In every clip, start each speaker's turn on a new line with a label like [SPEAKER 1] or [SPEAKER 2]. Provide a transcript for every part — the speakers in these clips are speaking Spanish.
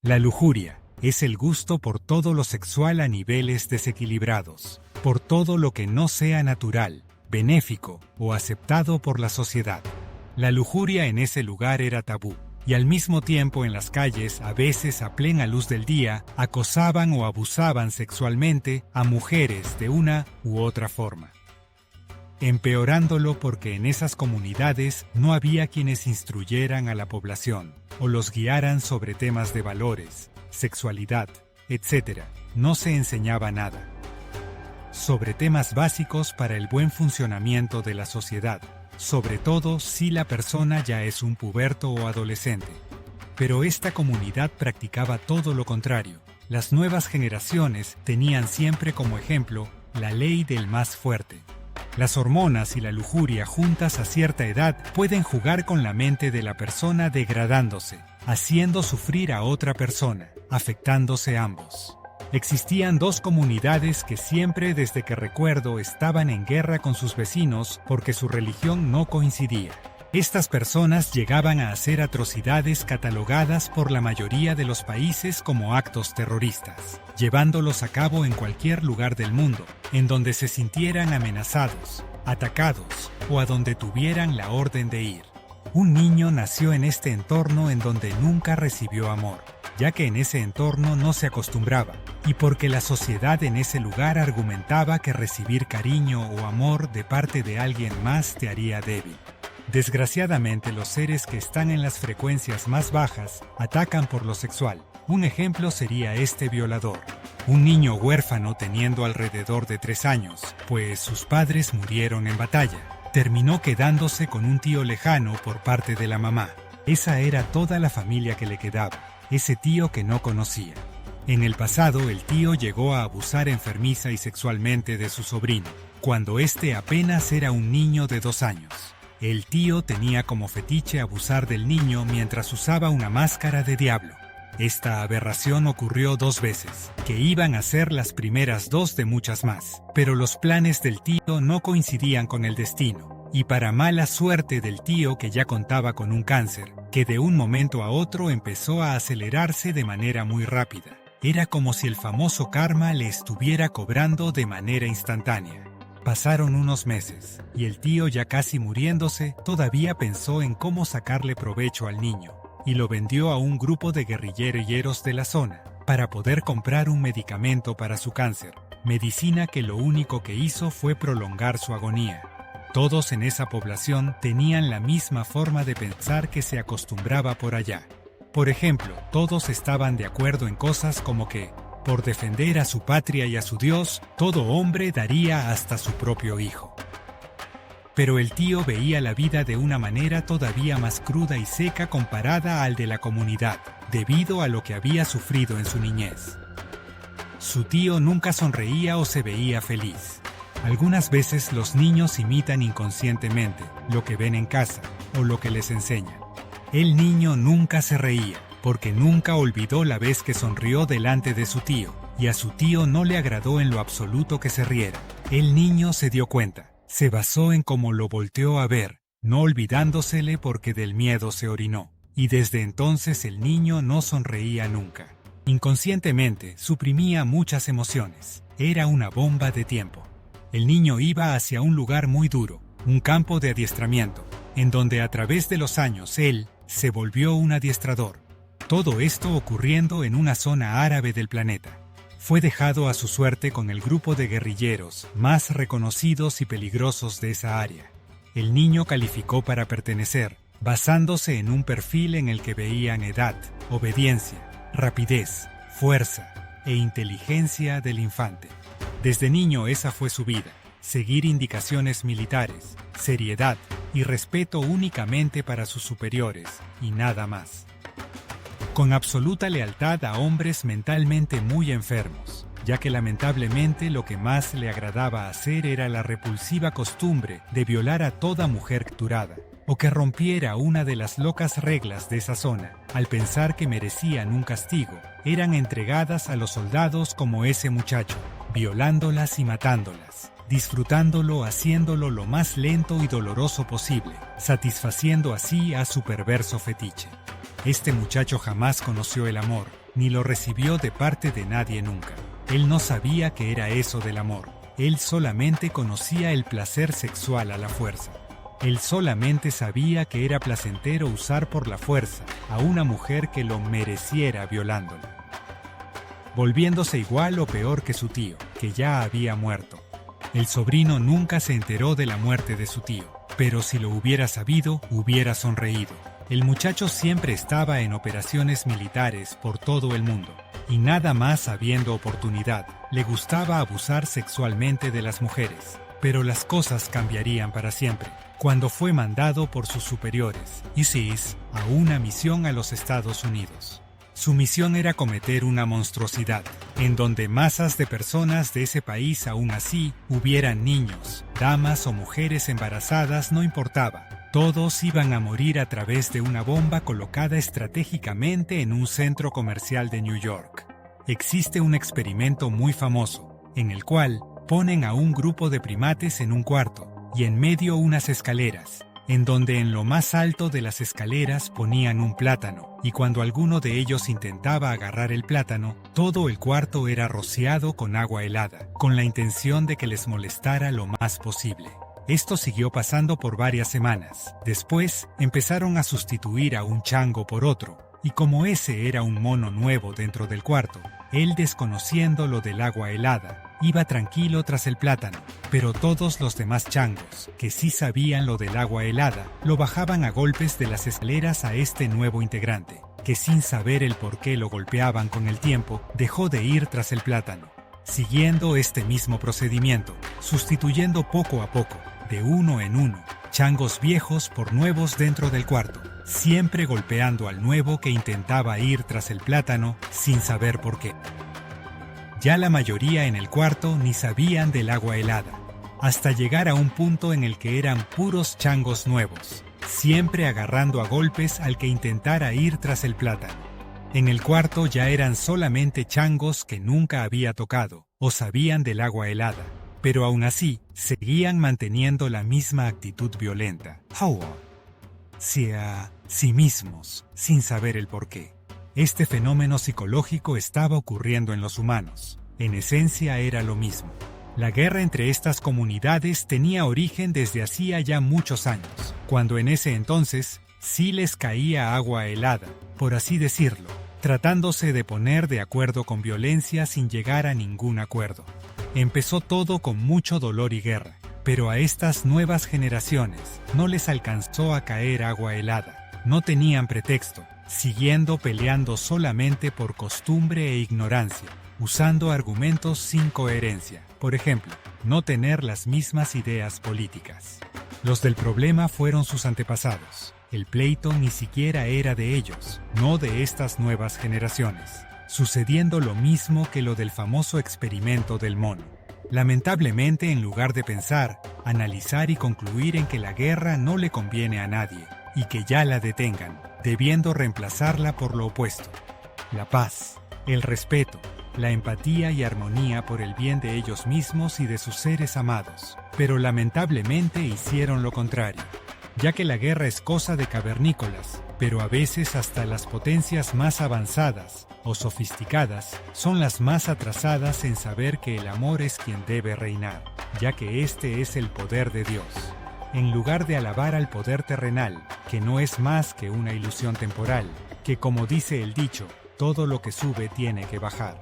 [SPEAKER 1] La lujuria es el gusto por todo lo sexual a niveles desequilibrados, por todo lo que no sea natural, benéfico o aceptado por la sociedad. La lujuria en ese lugar era tabú, y al mismo tiempo en las calles, a veces a plena luz del día, acosaban o abusaban sexualmente a mujeres de una u otra forma. Empeorándolo porque en esas comunidades no había quienes instruyeran a la población o los guiaran sobre temas de valores, sexualidad, etc. No se enseñaba nada. Sobre temas básicos para el buen funcionamiento de la sociedad, sobre todo si la persona ya es un puberto o adolescente. Pero esta comunidad practicaba todo lo contrario. Las nuevas generaciones tenían siempre como ejemplo la ley del más fuerte. Las hormonas y la lujuria juntas a cierta edad pueden jugar con la mente de la persona degradándose, haciendo sufrir a otra persona, afectándose ambos. Existían dos comunidades que siempre desde que recuerdo estaban en guerra con sus vecinos porque su religión no coincidía. Estas personas llegaban a hacer atrocidades catalogadas por la mayoría de los países como actos terroristas, llevándolos a cabo en cualquier lugar del mundo, en donde se sintieran amenazados, atacados o a donde tuvieran la orden de ir. Un niño nació en este entorno en donde nunca recibió amor, ya que en ese entorno no se acostumbraba, y porque la sociedad en ese lugar argumentaba que recibir cariño o amor de parte de alguien más te haría débil. Desgraciadamente, los seres que están en las frecuencias más bajas atacan por lo sexual. Un ejemplo sería este violador. Un niño huérfano teniendo alrededor de 3 años, pues sus padres murieron en batalla. Terminó quedándose con un tío lejano por parte de la mamá. Esa era toda la familia que le quedaba, ese tío que no conocía. En el pasado, el tío llegó a abusar enfermiza y sexualmente de su sobrino, cuando éste apenas era un niño de 2 años. El tío tenía como fetiche abusar del niño mientras usaba una máscara de diablo. Esta aberración ocurrió 2 veces, que iban a ser las primeras 2 de muchas más, pero los planes del tío no coincidían con el destino, y para mala suerte del tío que ya contaba con un cáncer, que de un momento a otro empezó a acelerarse de manera muy rápida. Era como si el famoso karma le estuviera cobrando de manera instantánea. Pasaron unos meses, y el tío, ya casi muriéndose, todavía pensó en cómo sacarle provecho al niño, y lo vendió a un grupo de guerrilleros de la zona, para poder comprar un medicamento para su cáncer, medicina que lo único que hizo fue prolongar su agonía. Todos en esa población tenían la misma forma de pensar que se acostumbraba por allá. Por ejemplo, todos estaban de acuerdo en cosas como que, por defender a su patria y a su Dios, todo hombre daría hasta su propio hijo. Pero el tío veía la vida de una manera todavía más cruda y seca comparada al de la comunidad, debido a lo que había sufrido en su niñez. Su tío nunca sonreía o se veía feliz. Algunas veces los niños imitan inconscientemente lo que ven en casa o lo que les enseñan. El niño nunca se reía, porque nunca olvidó la vez que sonrió delante de su tío, y a su tío no le agradó en lo absoluto que se riera. El niño se dio cuenta, se basó en cómo lo volteó a ver, no olvidándosele porque del miedo se orinó, y desde entonces el niño no sonreía nunca. Inconscientemente suprimía muchas emociones, era una bomba de tiempo. El niño iba hacia un lugar muy duro, un campo de adiestramiento, en donde a través de los años él se volvió un adiestrador. Todo esto ocurriendo en una zona árabe del planeta. Fue dejado a su suerte con el grupo de guerrilleros más reconocidos y peligrosos de esa área. El niño calificó para pertenecer, basándose en un perfil en el que veían edad, obediencia, rapidez, fuerza e inteligencia del infante. Desde niño esa fue su vida, seguir indicaciones militares, seriedad y respeto únicamente para sus superiores, y nada más. Con absoluta lealtad a hombres mentalmente muy enfermos, ya que lamentablemente lo que más le agradaba hacer era la repulsiva costumbre de violar a toda mujer capturada, o que rompiera una de las locas reglas de esa zona, al pensar que merecían un castigo, eran entregadas a los soldados como ese muchacho, violándolas y matándolas, disfrutándolo haciéndolo lo más lento y doloroso posible, satisfaciendo así a su perverso fetiche. Este muchacho jamás conoció el amor, ni lo recibió de parte de nadie nunca. Él no sabía qué era eso del amor. Él solamente conocía el placer sexual a la fuerza. Él solamente sabía que era placentero usar por la fuerza a una mujer que lo mereciera violándola, volviéndose igual o peor que su tío, que ya había muerto. El sobrino nunca se enteró de la muerte de su tío, pero si lo hubiera sabido, hubiera sonreído. El muchacho siempre estaba en operaciones militares por todo el mundo, y nada más habiendo oportunidad, le gustaba abusar sexualmente de las mujeres. Pero las cosas cambiarían para siempre, cuando fue mandado por sus superiores, Isis, a una misión a los Estados Unidos. Su misión era cometer una monstruosidad, en donde masas de personas de ese país aún así hubieran niños, damas o mujeres embarazadas, no importaba. Todos iban a morir a través de una bomba colocada estratégicamente en un centro comercial de New York. Existe un experimento muy famoso, en el cual ponen a un grupo de primates en un cuarto, y en medio unas escaleras, en donde en lo más alto de las escaleras ponían un plátano, y cuando alguno de ellos intentaba agarrar el plátano, todo el cuarto era rociado con agua helada, con la intención de que les molestara lo más posible. Esto siguió pasando por varias semanas. Después, empezaron a sustituir a un chango por otro, y como ese era un mono nuevo dentro del cuarto, él, desconociendo lo del agua helada, iba tranquilo tras el plátano, pero todos los demás changos, que sí sabían lo del agua helada, lo bajaban a golpes de las escaleras a este nuevo integrante, que sin saber el por qué lo golpeaban con el tiempo, dejó de ir tras el plátano. Siguiendo este mismo procedimiento, sustituyendo poco a poco, de uno en uno, changos viejos por nuevos dentro del cuarto, siempre golpeando al nuevo que intentaba ir tras el plátano sin saber por qué. Ya la mayoría en el cuarto ni sabían del agua helada, hasta llegar a un punto en el que eran puros changos nuevos, siempre agarrando a golpes al que intentara ir tras el plátano. En el cuarto ya eran solamente changos que nunca había tocado o sabían del agua helada, pero aún así seguían manteniendo la misma actitud violenta, hacia sí mismos, sin saber el porqué. Este fenómeno psicológico estaba ocurriendo en los humanos. En esencia era lo mismo. La guerra entre estas comunidades tenía origen desde hacía ya muchos años, cuando en ese entonces sí les caía agua helada, por así decirlo, tratándose de poner de acuerdo con violencia sin llegar a ningún acuerdo. Empezó todo con mucho dolor y guerra, pero a estas nuevas generaciones no les alcanzó a caer agua helada. No tenían pretexto, siguiendo peleando solamente por costumbre e ignorancia, usando argumentos sin coherencia. Por ejemplo, no tener las mismas ideas políticas. Los del problema fueron sus antepasados. El pleito ni siquiera era de ellos, no de estas nuevas generaciones, sucediendo lo mismo que lo del famoso experimento del mono. Lamentablemente, en lugar de pensar, analizar y concluir en que la guerra no le conviene a nadie, y que ya la detengan, debiendo reemplazarla por lo opuesto: la paz, el respeto, la empatía y armonía por el bien de ellos mismos y de sus seres amados. Pero lamentablemente hicieron lo contrario, ya que la guerra es cosa de cavernícolas, pero a veces hasta las potencias más avanzadas o sofisticadas son las más atrasadas en saber que el amor es quien debe reinar, ya que este es el poder de Dios. En lugar de alabar al poder terrenal, que no es más que una ilusión temporal, que como dice el dicho, todo lo que sube tiene que bajar.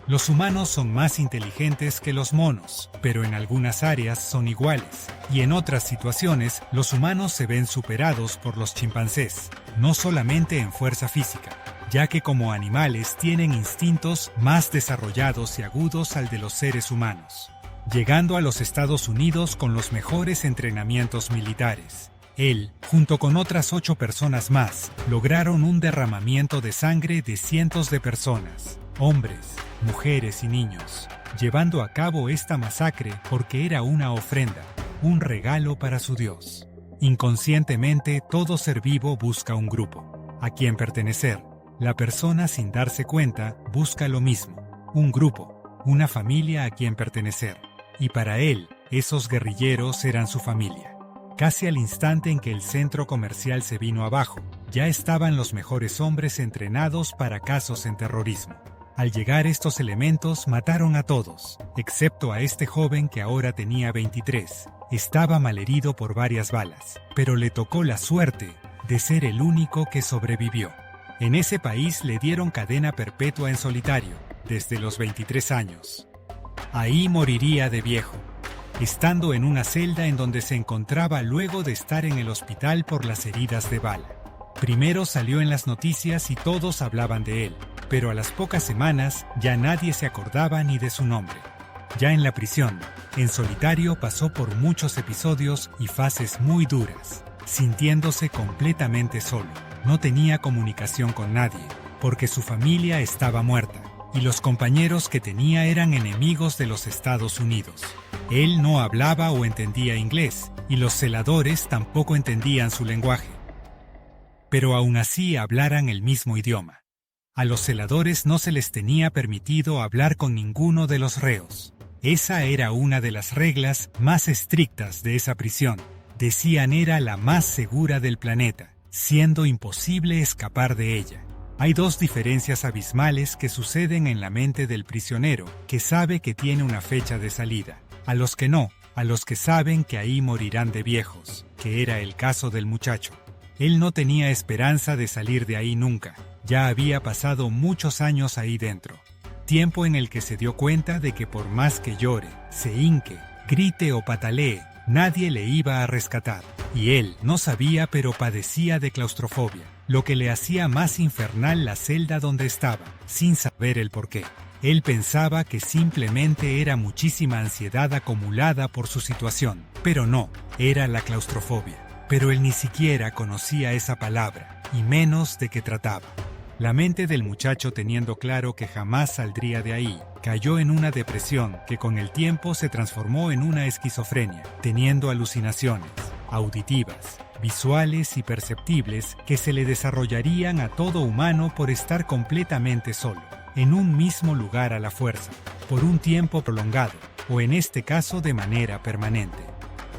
[SPEAKER 1] Los humanos son más inteligentes que los monos, pero en algunas áreas son iguales, y en otras situaciones los humanos se ven superados por los chimpancés, no solamente en fuerza física, ya que como animales tienen instintos más desarrollados y agudos al de los seres humanos, llegando a los Estados Unidos con los mejores entrenamientos militares. Él, junto con otras 8 personas más, lograron un derramamiento de sangre de cientos de personas, hombres, mujeres y niños, llevando a cabo esta masacre porque era una ofrenda, un regalo para su Dios. Inconscientemente, todo ser vivo busca un grupo a quien pertenecer. La persona, sin darse cuenta, busca lo mismo, un grupo, una familia a quien pertenecer. Y para él, esos guerrilleros eran su familia. Casi al instante en que el centro comercial se vino abajo, ya estaban los mejores hombres entrenados para casos en terrorismo. Al llegar estos elementos mataron a todos, excepto a este joven que ahora tenía 23. Estaba malherido por varias balas, pero le tocó la suerte de ser el único que sobrevivió. En ese país le dieron cadena perpetua en solitario, desde los 23 años. Ahí moriría de viejo, estando en una celda en donde se encontraba luego de estar en el hospital por las heridas de bala. Primero salió en las noticias y todos hablaban de él, pero a las pocas semanas ya nadie se acordaba ni de su nombre. Ya en la prisión, en solitario pasó por muchos episodios y fases muy duras, sintiéndose completamente solo. No tenía comunicación con nadie, porque su familia estaba muerta, y los compañeros que tenía eran enemigos de los Estados Unidos. Él no hablaba o entendía inglés, y los celadores tampoco entendían su lenguaje. Pero aún así hablaran el mismo idioma. A los celadores no se les tenía permitido hablar con ninguno de los reos. Esa era una de las reglas más estrictas de esa prisión. Decían era la más segura del planeta, siendo imposible escapar de ella. Hay dos diferencias abismales que suceden en la mente del prisionero, que sabe que tiene una fecha de salida. A los que no, a los que saben que ahí morirán de viejos, que era el caso del muchacho. Él no tenía esperanza de salir de ahí nunca. Ya había pasado muchos años ahí dentro. Tiempo en el que se dio cuenta de que por más que llore, se hinque, grite o patalee, nadie le iba a rescatar. Y él no sabía pero padecía de claustrofobia, lo que le hacía más infernal la celda donde estaba, sin saber el porqué. Él pensaba que simplemente era muchísima ansiedad acumulada por su situación, pero no, era la claustrofobia. Pero él ni siquiera conocía esa palabra, y menos de qué trataba. La mente del muchacho, teniendo claro que jamás saldría de ahí, cayó en una depresión que con el tiempo se transformó en una esquizofrenia, teniendo alucinaciones auditivas, visuales y perceptibles que se le desarrollarían a todo humano por estar completamente solo, en un mismo lugar a la fuerza, por un tiempo prolongado, o en este caso de manera permanente.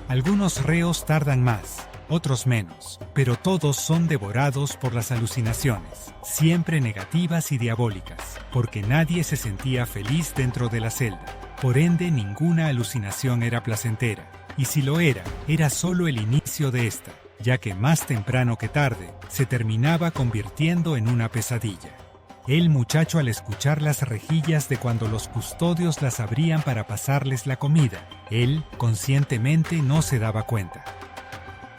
[SPEAKER 1] Algunos reos tardan más, otros menos, pero todos son devorados por las alucinaciones, siempre negativas y diabólicas, porque nadie se sentía feliz dentro de la celda. Por ende, ninguna alucinación era placentera, y si lo era solo el inicio de esta, ya que más temprano que tarde, se terminaba convirtiendo en una pesadilla. El muchacho, al escuchar las rejillas de cuando los custodios las abrían para pasarles la comida, él, conscientemente, no se daba cuenta.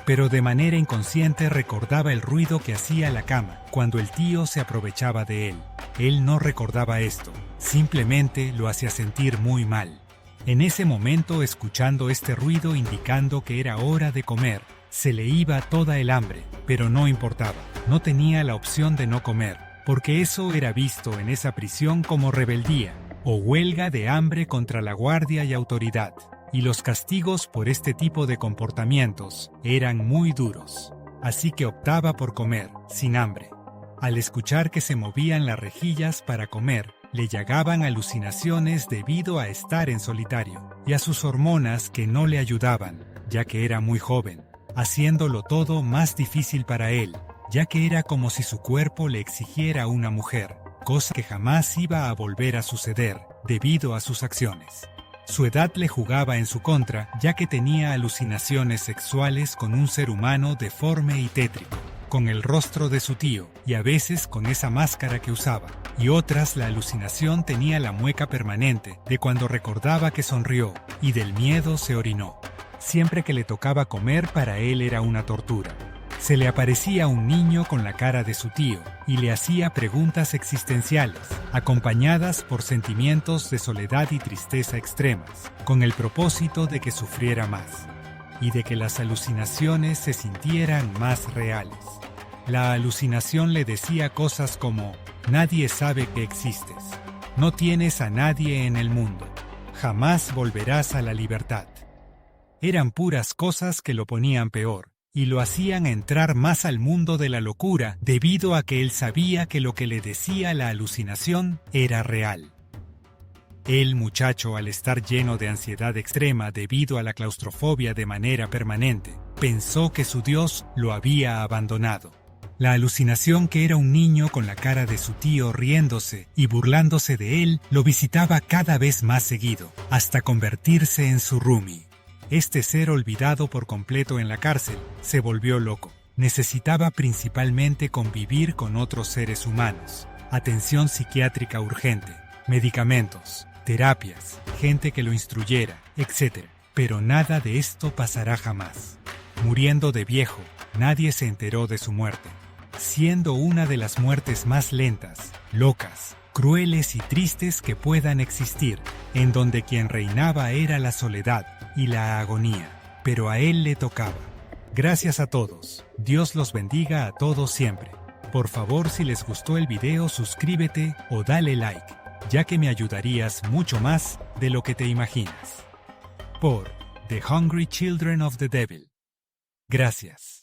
[SPEAKER 1] Pero de manera inconsciente recordaba el ruido que hacía la cama cuando el tío se aprovechaba de él. Él no recordaba esto, simplemente lo hacía sentir muy mal. En ese momento, escuchando este ruido indicando que era hora de comer, se le iba toda el hambre, pero no importaba, no tenía la opción de no comer, porque eso era visto en esa prisión como rebeldía o huelga de hambre contra la guardia y autoridad. Y los castigos por este tipo de comportamientos eran muy duros. Así que optaba por comer, sin hambre. Al escuchar que se movían las rejillas para comer, le llegaban alucinaciones debido a estar en solitario, y a sus hormonas que no le ayudaban, ya que era muy joven, haciéndolo todo más difícil para él, ya que era como si su cuerpo le exigiera una mujer, cosa que jamás iba a volver a suceder debido a sus acciones. Su edad le jugaba en su contra, ya que tenía alucinaciones sexuales con un ser humano deforme y tétrico, con el rostro de su tío, y a veces con esa máscara que usaba, y otras la alucinación tenía la mueca permanente de cuando recordaba que sonrió, y del miedo se orinó. Siempre que le tocaba comer, para él era una tortura. Se le aparecía un niño con la cara de su tío y le hacía preguntas existenciales, acompañadas por sentimientos de soledad y tristeza extremas, con el propósito de que sufriera más y de que las alucinaciones se sintieran más reales. La alucinación le decía cosas como: nadie sabe que existes, no tienes a nadie en el mundo, jamás volverás a la libertad. Eran puras cosas que lo ponían peor, y lo hacían entrar más al mundo de la locura debido a que él sabía que lo que le decía la alucinación era real. El muchacho, al estar lleno de ansiedad extrema debido a la claustrofobia de manera permanente, Pensó que su Dios lo había abandonado. La alucinación que era un niño con la cara de su tío riéndose y burlándose de él lo visitaba cada vez más seguido, hasta convertirse en su roomie. Este ser olvidado por completo en la cárcel se volvió loco. Necesitaba principalmente convivir con otros seres humanos, atención psiquiátrica urgente, medicamentos, terapias, gente que lo instruyera, etc. Pero nada de esto pasará jamás. Muriendo de viejo, nadie se enteró de su muerte, siendo una de las muertes más lentas, locas, crueles y tristes que puedan existir, en donde quien reinaba era la soledad y la agonía, pero a él le tocaba. Gracias a todos, Dios los bendiga a todos siempre. Por favor, si les gustó el video, suscríbete o dale like, ya que me ayudarías mucho más de lo que te imaginas. Por The Hungry Children of the Devil. Gracias.